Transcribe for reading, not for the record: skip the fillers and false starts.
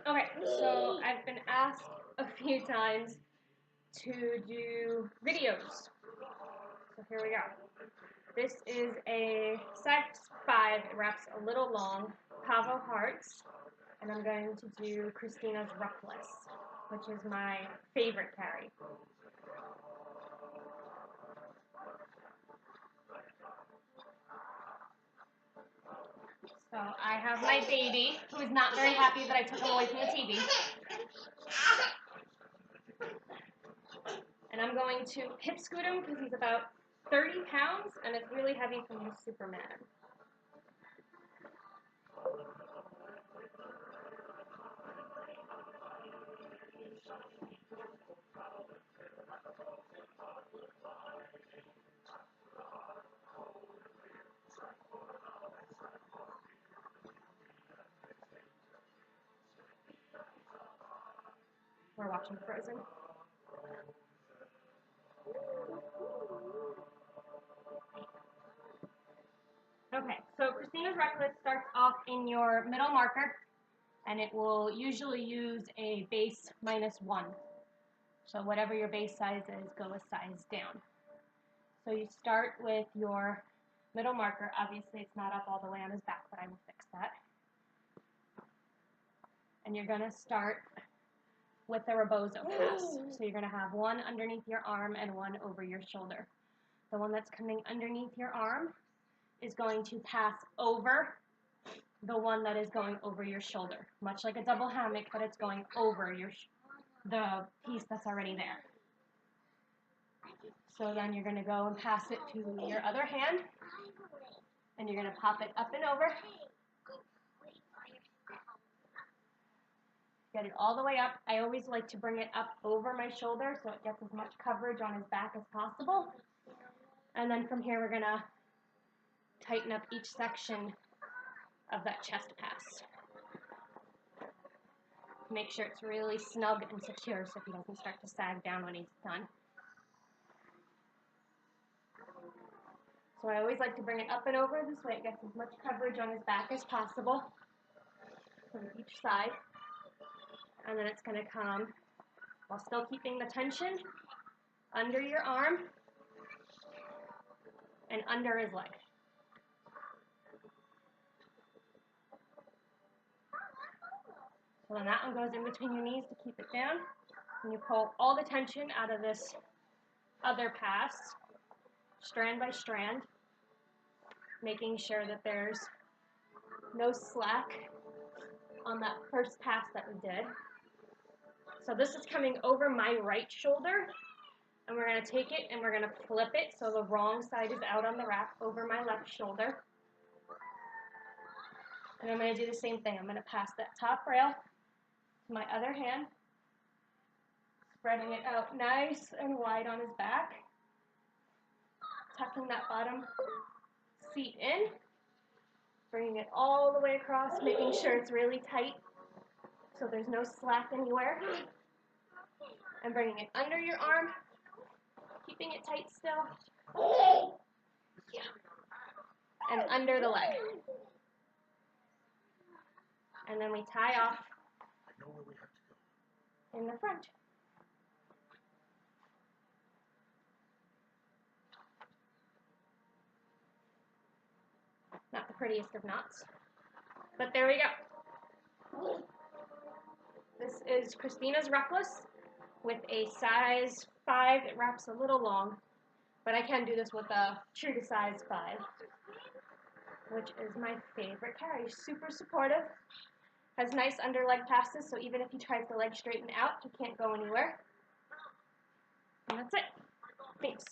Okay, so I've been asked a few times to do videos. So here we go. This is a size 5, it wraps a little long, Pavo Hearts, and I'm going to do Christina's Ruckless, which is my favorite carry. So I have my baby, who is not very happy that I took him away from the TV. And I'm going to hip scoot him because he's about 30 pounds and it's really heavy for his Superman. We're watching Frozen. Okay, so Christina's Ruckless starts off in your middle marker, and it will usually use a base -1. So whatever your base size is, go a size down. So you start with your middle marker. Obviously, it's not up all the way on his back, but I will fix that. And you're going to start with the rebozo pass. So you're going to have one underneath your arm and one over your shoulder. The one that's coming underneath your arm is going to pass over the one that is going over your shoulder. Much like a double hammock, but it's going over the piece that's already there. So then you're going to go and pass it to your other hand, and you're going to pop it up and over. Get it all the way up. I always like to bring it up over my shoulder so it gets as much coverage on his back as possible. And then from here we're going to tighten up each section of that chest pass. Make sure it's really snug and secure so he doesn't start to sag down when he's done. So I always like to bring it up and over, this way it gets as much coverage on his back as possible from each side. And then it's going to come, while still keeping the tension, under your arm and under his leg. So then that one goes in between your knees to keep it down. And you pull all the tension out of this other pass, strand by strand, making sure that there's no slack on that first pass that we did. So this is coming over my right shoulder, and we're going to take it and we're going to flip it so the wrong side is out on the rack over my left shoulder. And I'm going to do the same thing. I'm going to pass that top rail to my other hand, spreading it out nice and wide on his back, tucking that bottom seat in, bringing it all the way across, making sure it's really tight so there's no slack anywhere, and bringing it under your arm, keeping it tight still, and under the leg. And then we tie off in the front. Not the prettiest of knots, but there we go. This is Christina's Ruckless with a size 5. It wraps a little long, but I can do this with a true to size 5, which is my favorite carry. Super supportive, has nice under leg passes, so even if he tries to leg straighten out, he can't go anywhere. And that's it. Thanks.